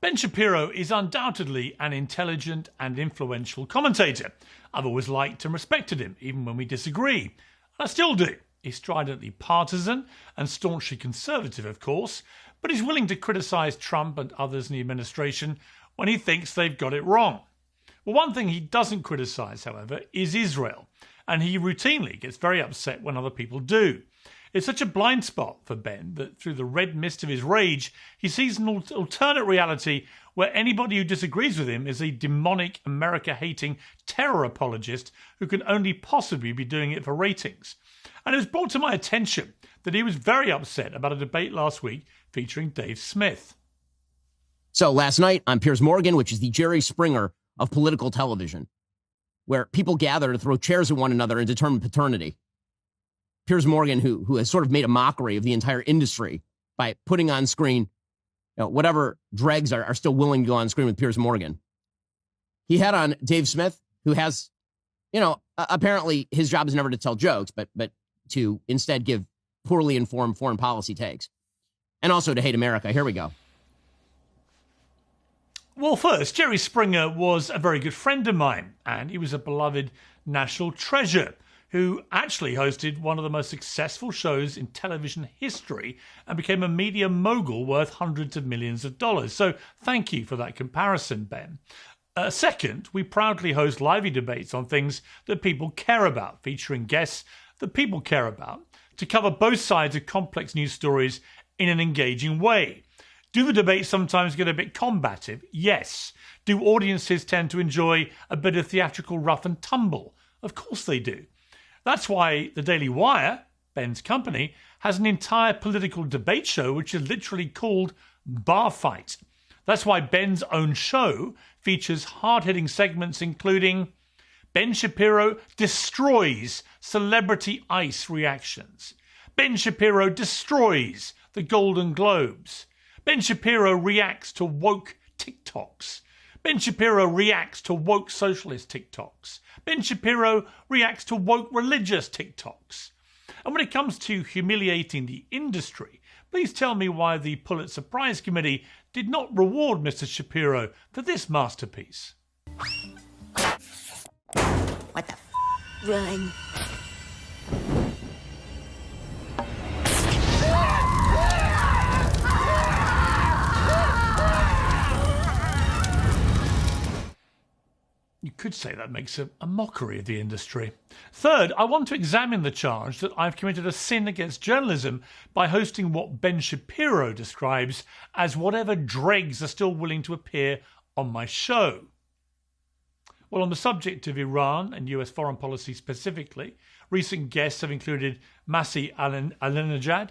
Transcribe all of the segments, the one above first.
Ben Shapiro is undoubtedly an intelligent and influential commentator. I've always liked and respected him, even when we disagree. And I still do. He's stridently partisan and staunchly conservative, of course, but he's willing to criticise Trump and others in the administration when he thinks they've got it wrong. Well, one thing he doesn't criticise, however, is Israel, and he routinely gets very upset when other people do. It's such a blind spot for Ben that through the red mist of his rage, he sees an alternate reality where anybody who disagrees with him is a demonic, America-hating terror apologist who can only possibly be doing it for ratings. And it was brought to my attention that he was very upset about a debate last week featuring Dave Smith. So last night on Piers Morgan, which is the Jerry Springer of political television, where people gather to throw chairs at one another and determine paternity. Piers Morgan, who has sort of made a mockery of the entire industry by putting on screen, whatever dregs are still willing to go on screen with Piers Morgan. He had on Dave Smith, who has, apparently his job is never to tell jokes, but to instead give poorly informed foreign policy takes. And also to hate America. Here we go. Well, first, Jerry Springer was a very good friend of mine, and he was a beloved national treasure who actually hosted one of the most successful shows in television history and became a media mogul worth hundreds of millions of dollars. So thank you for that comparison, Ben. Second, we proudly host lively debates on things that people care about, featuring guests that people care about, to cover both sides of complex news stories in an engaging way. Do the debates sometimes get a bit combative? Yes. Do audiences tend to enjoy a bit of theatrical rough and tumble? Of course they do. That's why the Daily Wire, Ben's company, has an entire political debate show which is literally called Bar Fight. That's why Ben's own show features hard-hitting segments including Ben Shapiro destroys celebrity ice reactions. Ben Shapiro destroys the Golden Globes. Ben Shapiro reacts to woke TikToks. Ben Shapiro reacts to woke socialist TikToks. Ben Shapiro reacts to woke religious TikToks. And when it comes to humiliating the industry, please tell me why the Pulitzer Prize Committee did not reward Mr. Shapiro for this masterpiece. What the Run. You could say that makes a mockery of the industry. Third, I want to examine the charge that I've committed a sin against journalism by hosting what Ben Shapiro describes as whatever dregs are still willing to appear on my show. Well, on the subject of Iran and US foreign policy specifically, recent guests have included Masih Alinejad,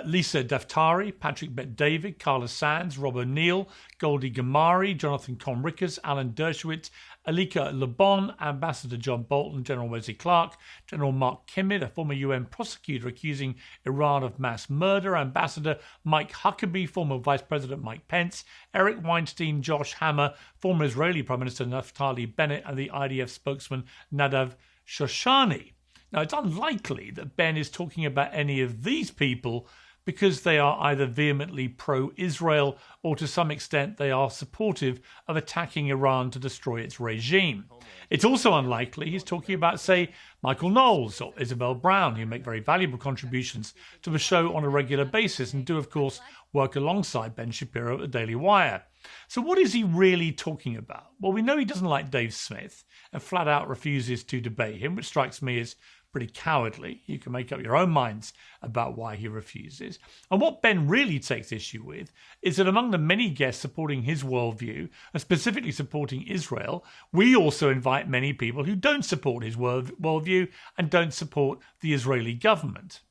Lisa Daftari, Patrick Bet-David, Carla Sands, Rob O'Neill, Goldie Gamari, Jonathan Conricus, Alan Dershowitz, Alika Lebon, Ambassador John Bolton, General Wesley Clark, General Mark Kimmett, a former UN prosecutor accusing Iran of mass murder, Ambassador Mike Huckabee, former Vice President Mike Pence, Eric Weinstein, Josh Hammer, former Israeli Prime Minister Naftali Bennett, and the IDF spokesman Nadav Shoshani. Now, it's unlikely that Ben is talking about any of these people because they are either vehemently pro-Israel or to some extent they are supportive of attacking Iran to destroy its regime. It's also unlikely he's talking about, say, Michael Knowles or Isabel Brown, who make very valuable contributions to the show on a regular basis and do, of course, work alongside Ben Shapiro at the Daily Wire. So what is he really talking about? Well, we know he doesn't like Dave Smith and flat out refuses to debate him, which strikes me as pretty cowardly. You can make up your own minds about why he refuses. And what Ben really takes issue with is that among the many guests supporting his worldview, and specifically supporting Israel, we also invite many people who don't support his worldview and don't support the Israeli government.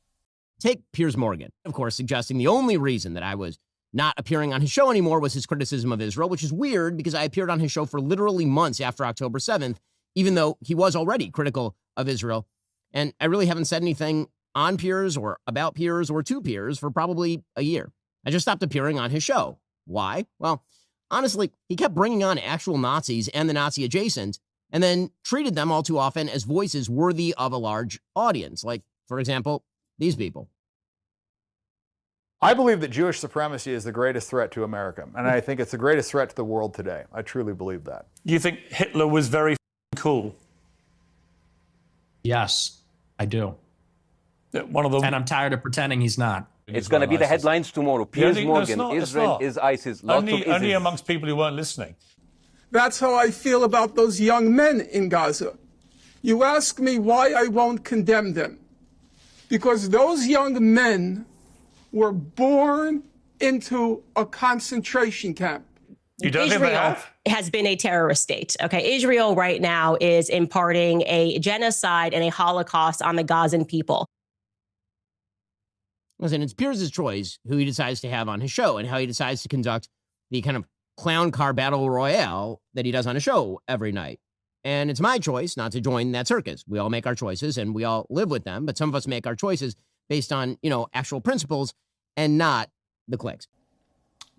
Take Piers Morgan, of course, suggesting the only reason that I was not appearing on his show anymore was his criticism of Israel, which is weird because I appeared on his show for literally months after October 7th, even though he was already critical of Israel. And I really haven't said anything on Piers or about Piers or to Piers for probably a year. I just stopped appearing on his show. Why? Well, honestly, he kept bringing on actual Nazis and the Nazi adjacent and then treated them all too often as voices worthy of a large audience. Like, for example, these people. I believe that Jewish supremacy is the greatest threat to America, and I think it's the greatest threat to the world today. I truly believe that. You think Hitler was very cool? Yes, I do. One of them. And I'm tired of pretending he's not. It's going to be the headlines tomorrow. Piers Morgan, Israel is ISIS. Only amongst people who weren't listening. That's how I feel about those young men in Gaza. You ask me why I won't condemn them. Because those young men were born into a concentration camp. You don't think they have? Has been a terrorist state. Okay, Israel right now is imparting a genocide and a Holocaust on the Gazan people. Listen, it's Piers' choice who he decides to have on his show and how he decides to conduct the kind of clown car battle royale that he does on a show every night. And it's my choice not to join that circus. We all make our choices and we all live with them, but some of us make our choices based on, actual principles and not the clicks.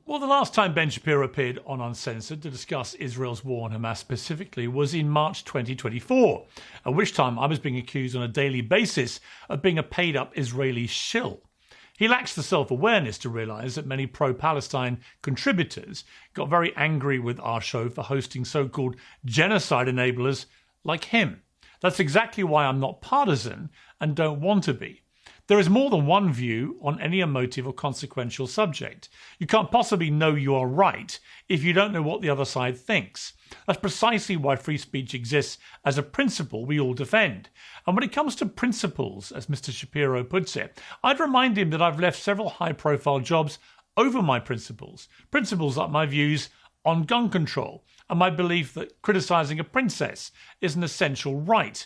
Well, the last time Ben Shapiro appeared on Uncensored to discuss Israel's war on Hamas specifically was in March 2024, at which time I was being accused on a daily basis of being a paid-up Israeli shill. He lacks the self-awareness to realise that many pro-Palestine contributors got very angry with our show for hosting so-called genocide enablers like him. That's exactly why I'm not partisan and don't want to be. There is more than one view on any emotive or consequential subject. You can't possibly know you are right if you don't know what the other side thinks. That's precisely why free speech exists as a principle we all defend. And when it comes to principles, as Mr. Shapiro puts it, I'd remind him that I've left several high-profile jobs over my principles. Principles like my views on gun control and my belief that criticising a princess is an essential right.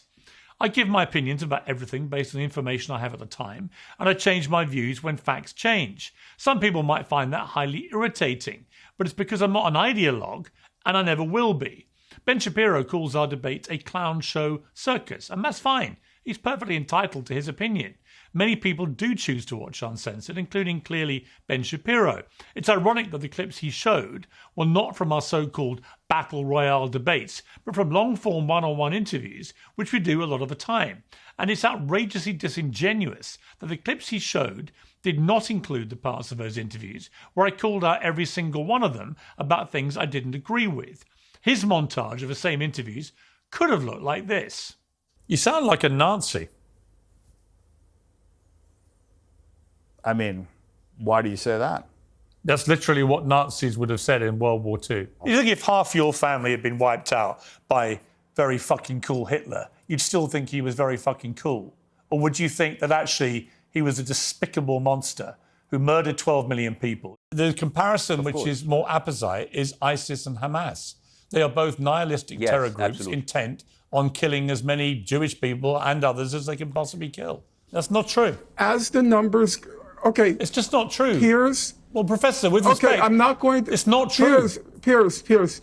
I give my opinions about everything based on the information I have at the time, and I change my views when facts change. Some people might find that highly irritating, but it's because I'm not an ideologue, and I never will be. Ben Shapiro calls our debate a clown show circus, and that's fine. He's perfectly entitled to his opinion. Many people do choose to watch Uncensored, including clearly Ben Shapiro. It's ironic that the clips he showed were not from our so-called Battle Royale debates, but from long-form one-on-one interviews, which we do a lot of the time. And it's outrageously disingenuous that the clips he showed did not include the parts of those interviews where I called out every single one of them about things I didn't agree with. His montage of the same interviews could have looked like this. You sound like a Nazi. I mean, why do you say that? That's literally what Nazis would have said in World War II. You think if half your family had been wiped out by very fucking cool Hitler, you'd still think he was very fucking cool? Or would you think that actually he was a despicable monster who murdered 12 million people? The comparison, which is more apposite, is ISIS and Hamas. They are both nihilistic terror groups intent on killing as many Jewish people and others as they can possibly kill. That's not true. As the numbers... Okay. It's just not true. Piers... Well, Professor, with respect... Okay, I'm not going to... It's not true. Piers.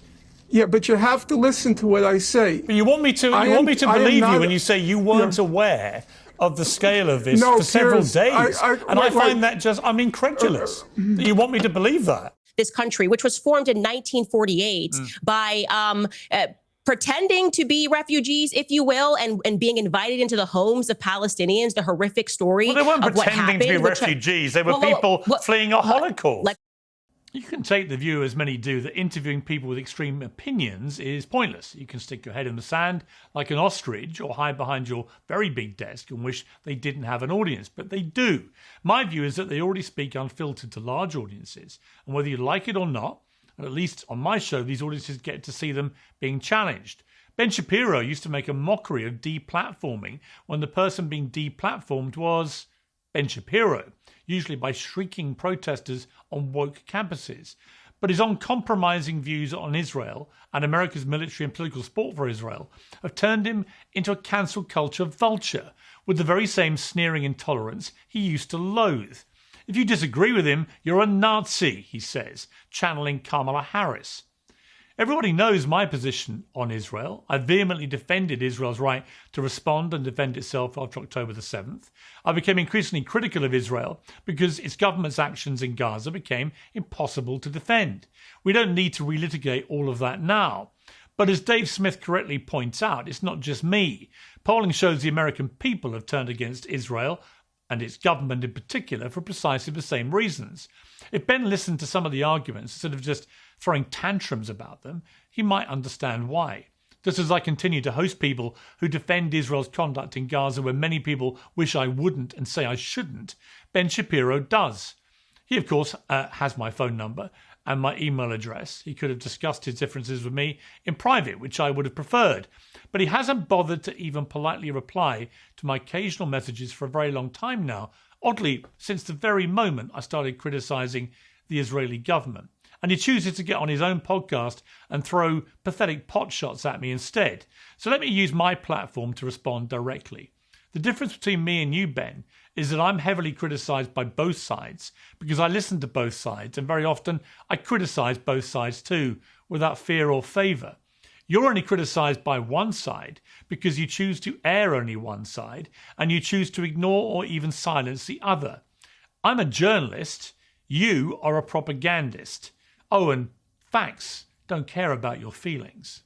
Yeah, but you have to listen to what I say. But you want me to believe you when you say you weren't aware of the scale of this for several days. I find that just... I'm incredulous that you want me to believe that. This country, which was formed in 1948 by... pretending to be refugees, if you will, and being invited into the homes of Palestinians, the horrific story of what happened. Well, they weren't pretending to be refugees. They were people fleeing a Holocaust. You can take the view, as many do, that interviewing people with extreme opinions is pointless. You can stick your head in the sand like an ostrich or hide behind your very big desk and wish they didn't have an audience, but they do. My view is that they already speak unfiltered to large audiences, and whether you like it or not, and at least on my show, these audiences get to see them being challenged. Ben Shapiro used to make a mockery of deplatforming when the person being deplatformed was Ben Shapiro, usually by shrieking protesters on woke campuses. But his uncompromising views on Israel and America's military and political support for Israel have turned him into a cancel culture vulture with the very same sneering intolerance he used to loathe. If you disagree with him, you're a Nazi, he says, channeling Kamala Harris. Everybody knows my position on Israel. I vehemently defended Israel's right to respond and defend itself after October the 7th. I became increasingly critical of Israel because its government's actions in Gaza became impossible to defend. We don't need to relitigate all of that now. But as Dave Smith correctly points out, it's not just me. Polling shows the American people have turned against Israel and its government in particular, for precisely the same reasons. If Ben listened to some of the arguments instead of just throwing tantrums about them, he might understand why. Just as I continue to host people who defend Israel's conduct in Gaza when many people wish I wouldn't and say I shouldn't, Ben Shapiro does. He, of course, has my phone number and my email address. He could have discussed his differences with me in private, which I would have preferred. But he hasn't bothered to even politely reply to my occasional messages for a very long time now. Oddly, since the very moment I started criticising the Israeli government. And he chooses to get on his own podcast and throw pathetic potshots at me instead. So let me use my platform to respond directly. The difference between me and you, Ben, is that I'm heavily criticised by both sides because I listen to both sides, and very often I criticise both sides too, without fear or favour. You're only criticised by one side because you choose to air only one side and you choose to ignore or even silence the other. I'm a journalist. You are a propagandist. Oh, and facts don't care about your feelings.